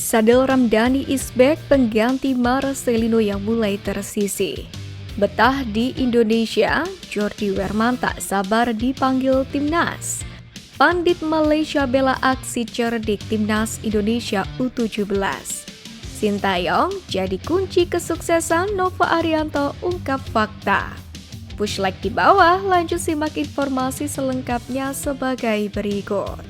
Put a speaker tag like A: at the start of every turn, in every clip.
A: Sadil Ramdhani is back, pengganti Marcelino yang mulai tersisih. Betah di Indonesia, Jordi Wehrman tak sabar dipanggil timnas. Pandit Malaysia bela aksi cerdik timnas Indonesia U17. Sintayong jadi kunci kesuksesan, Nova Arianto ungkap fakta. Push like di bawah, lanjut simak informasi selengkapnya sebagai berikut.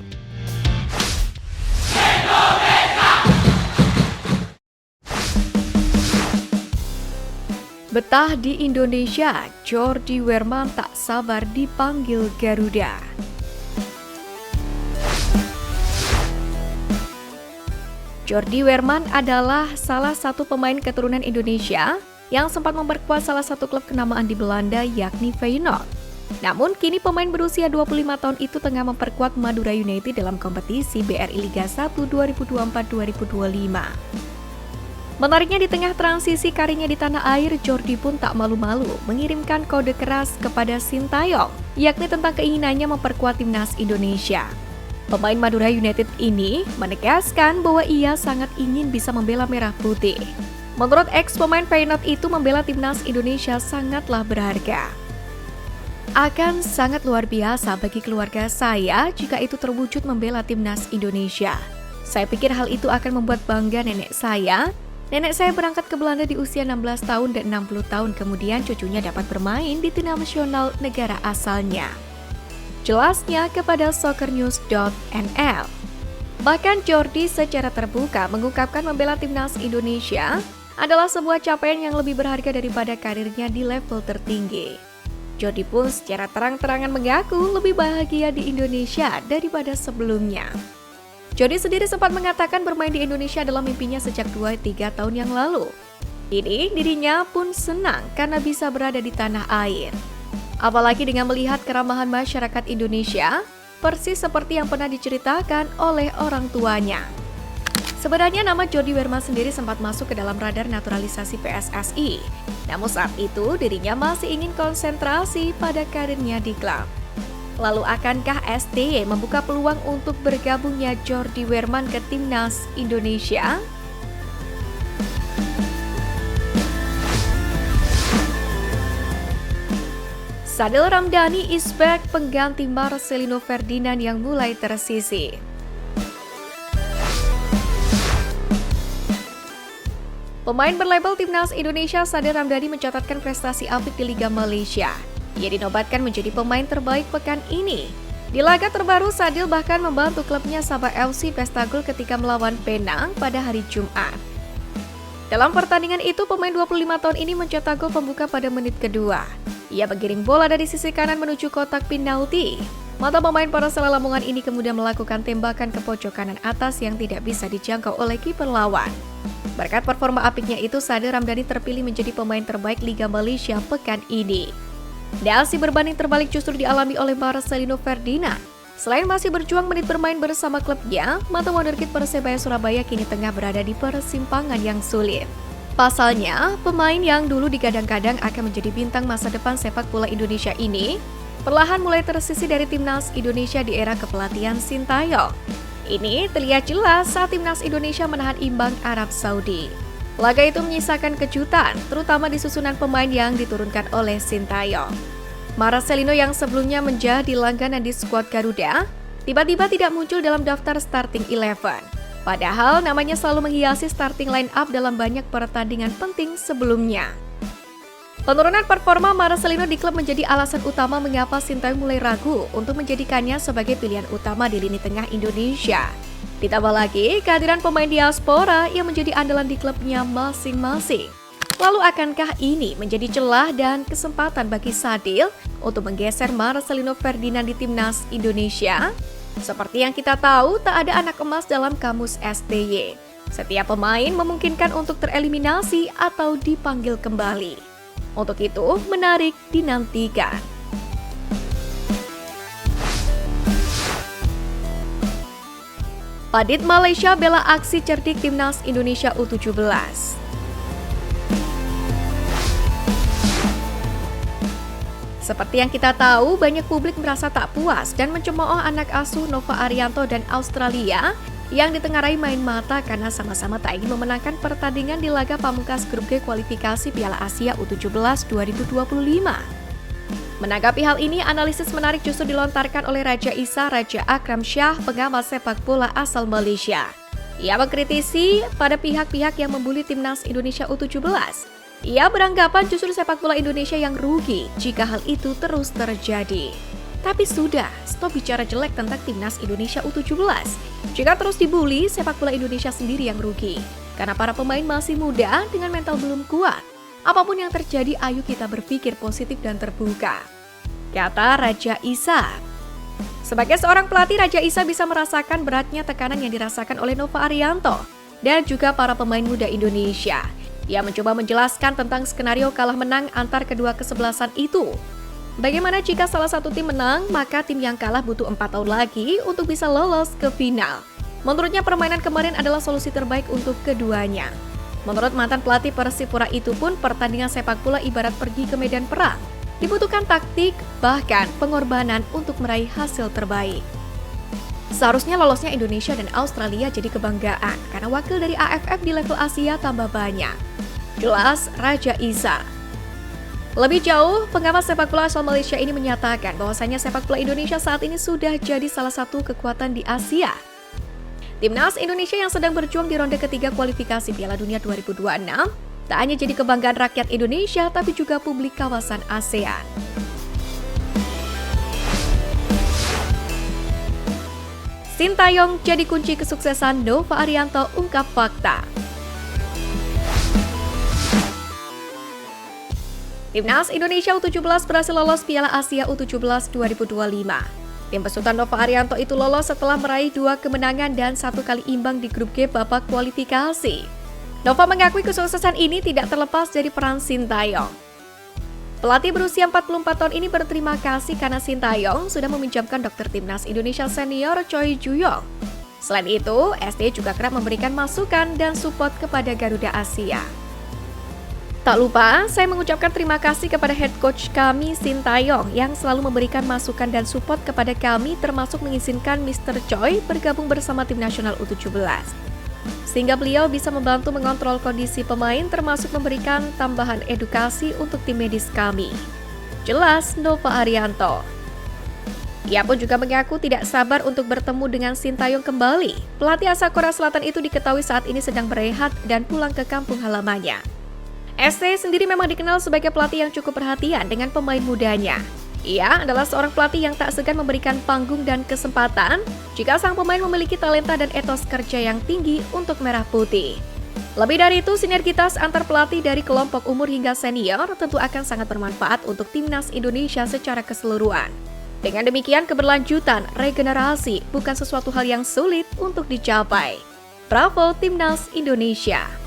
A: Betah di Indonesia, Jordi Wehrman tak sabar dipanggil Garuda. Jordi Wehrman adalah salah satu pemain keturunan Indonesia yang sempat memperkuat salah satu klub kenamaan di Belanda, yakni Feyenoord. Namun kini pemain berusia 25 tahun itu tengah memperkuat Madura United dalam kompetisi BRI Liga 1 2024-2025. Menariknya, di tengah transisi karirnya di tanah air, Jordi pun tak malu-malu mengirimkan kode keras kepada Sintayong, yakni tentang keinginannya memperkuat timnas Indonesia. Pemain Madura United ini menegaskan bahwa ia sangat ingin bisa membela merah putih. Menurut ex-pemain Feyenoord itu, membela timnas Indonesia sangatlah berharga. Akan sangat luar biasa bagi keluarga saya jika itu terwujud membela timnas Indonesia. Saya pikir hal itu akan membuat bangga nenek saya. Nenek saya berangkat ke Belanda di usia 16 tahun dan 60 tahun kemudian cucunya dapat bermain di tim nasional negara asalnya. Jelasnya kepada soccernews.nl. Bahkan Jordi secara terbuka mengungkapkan membela timnas Indonesia adalah sebuah capaian yang lebih berharga daripada karirnya di level tertinggi. Jordi pun secara terang-terangan mengaku lebih bahagia di Indonesia daripada sebelumnya. Jordi sendiri sempat mengatakan bermain di Indonesia adalah mimpinya sejak 2-3 tahun yang lalu. Kini dirinya pun senang karena bisa berada di tanah air. Apalagi dengan melihat keramahan masyarakat Indonesia, persis seperti yang pernah diceritakan oleh orang tuanya. Sebenarnya nama Jordi Wehrman sendiri sempat masuk ke dalam radar naturalisasi PSSI. Namun saat itu dirinya masih ingin konsentrasi pada karirnya di klub. Lalu akankah STY membuka peluang untuk bergabungnya Jordi Wehrman ke timnas Indonesia? Sadil Ramdhani is back, pengganti Marcelino Ferdinand yang mulai tersisih. Pemain berlabel timnas Indonesia Sadil Ramdhani mencatatkan prestasi apik di Liga Malaysia. Ia dinobatkan menjadi pemain terbaik pekan ini. Di laga terbaru, Sadil bahkan membantu klubnya Sabah FC pesta gol ketika melawan Penang pada hari Jumat. Dalam pertandingan itu, pemain 25 tahun ini mencetak gol pembuka pada menit kedua. Ia menggiring bola dari sisi kanan menuju kotak penalti. Mata pemain Persela Lamongan ini kemudian melakukan tembakan ke pojok kanan atas yang tidak bisa dijangkau oleh kiper lawan. Berkat performa apiknya itu, Sadil Ramdhani terpilih menjadi pemain terbaik Liga Malaysia pekan ini. Nasib berbanding terbalik justru dialami oleh Marcelino Ferdinand. Selain masih berjuang menit bermain bersama klubnya, mantan wonderkid Persebaya Surabaya kini tengah berada di persimpangan yang sulit. Pasalnya, pemain yang dulu digadang-gadang akan menjadi bintang masa depan sepak bola Indonesia ini perlahan mulai tersisih dari timnas Indonesia di era kepelatihan Sintayong. Ini terlihat jelas saat timnas Indonesia menahan imbang Arab Saudi. Laga itu menyisakan kejutan, terutama di susunan pemain yang diturunkan oleh Sintayong. Marcelino yang sebelumnya menjadi langganan di skuad Garuda, tiba-tiba tidak muncul dalam daftar starting 11. Padahal namanya selalu menghiasi starting line up dalam banyak pertandingan penting sebelumnya. Penurunan performa Marcelino di klub menjadi alasan utama mengapa Sintayong mulai ragu untuk menjadikannya sebagai pilihan utama di lini tengah Indonesia. Ditambah lagi kehadiran pemain diaspora yang menjadi andalan di klubnya masing-masing. Lalu akankah ini menjadi celah dan kesempatan bagi Sadil untuk menggeser Marcelino Ferdinand di timnas Indonesia? Seperti yang kita tahu, tak ada anak emas dalam kamus STY. Setiap pemain memungkinkan untuk tereliminasi atau dipanggil kembali. Untuk itu, menarik dinantikan. Pandit Malaysia bela aksi cerdik timnas Indonesia U17. Seperti yang kita tahu, banyak publik merasa tak puas dan mencemooh anak asuh Nova Arianto dan Australia yang ditengarai main mata karena sama-sama tak ingin memenangkan pertandingan di laga pamungkas grup G kualifikasi Piala Asia U17 2025. Menanggapi hal ini, analisis menarik justru dilontarkan oleh Raja Isa Raja Akram Shah, pengamat sepak bola asal Malaysia. Ia mengkritisi pada pihak-pihak yang membuli timnas Indonesia U17. Ia beranggapan justru sepak bola Indonesia yang rugi jika hal itu terus terjadi. Tapi sudah, stop bicara jelek tentang timnas Indonesia U17. Jika terus dibully, sepak bola Indonesia sendiri yang rugi. Karena para pemain masih muda dengan mental belum kuat. Apapun yang terjadi, ayo kita berpikir positif dan terbuka, kata Raja Isa. Sebagai seorang pelatih, Raja Isa bisa merasakan beratnya tekanan yang dirasakan oleh Nova Arianto dan juga para pemain muda Indonesia. Ia mencoba menjelaskan tentang skenario kalah menang antar kedua kesebelasan itu. Bagaimana jika salah satu tim menang, maka tim yang kalah butuh 4 tahun lagi untuk bisa lolos ke final. Menurutnya permainan kemarin adalah solusi terbaik untuk keduanya. Menurut mantan pelatih Persipura itu pun, pertandingan sepak bola ibarat pergi ke medan perang. Dibutuhkan taktik, bahkan pengorbanan untuk meraih hasil terbaik. Seharusnya lolosnya Indonesia dan Australia jadi kebanggaan, karena wakil dari AFF di level Asia tambah banyak. Jelas Raja Isa. Lebih jauh, pengamat sepak bola asal Malaysia ini menyatakan bahwasanya sepak bola Indonesia saat ini sudah jadi salah satu kekuatan di Asia. Timnas Indonesia yang sedang berjuang di ronde ketiga kualifikasi Piala Dunia 2026 tak hanya jadi kebanggaan rakyat Indonesia, tapi juga publik kawasan ASEAN. Sintayong jadi kunci kesuksesan Nova Arianto ungkap fakta. Timnas Indonesia U17 berhasil lolos Piala Asia U17 2025. Tim besutan Nova Arianto itu lolos setelah meraih 2 kemenangan dan 1 kali imbang di grup G babak kualifikasi. Nova mengakui kesuksesan ini tidak terlepas dari peran Sintayong. Pelatih berusia 44 tahun ini berterima kasih karena Sintayong sudah meminjamkan dokter timnas Indonesia senior Choi Ju-yong. Selain itu, ST juga kerap memberikan masukan dan support kepada Garuda Asia. Tak lupa, saya mengucapkan terima kasih kepada head coach kami, Sintayong, yang selalu memberikan masukan dan support kepada kami, termasuk mengizinkan Mr. Choi bergabung bersama tim nasional U17. Sehingga beliau bisa membantu mengontrol kondisi pemain, termasuk memberikan tambahan edukasi untuk tim medis kami. Jelas Nova Arianto. Ia pun juga mengaku tidak sabar untuk bertemu dengan Sintayong kembali. Pelatih asal Korea Selatan itu diketahui saat ini sedang berehat dan pulang ke kampung halamannya. ST sendiri memang dikenal sebagai pelatih yang cukup perhatian dengan pemain mudanya. Ia adalah seorang pelatih yang tak segan memberikan panggung dan kesempatan jika sang pemain memiliki talenta dan etos kerja yang tinggi untuk merah putih. Lebih dari itu, sinergitas antar pelatih dari kelompok umur hingga senior tentu akan sangat bermanfaat untuk timnas Indonesia secara keseluruhan. Dengan demikian, keberlanjutan regenerasi bukan sesuatu hal yang sulit untuk dicapai. Bravo Timnas Indonesia!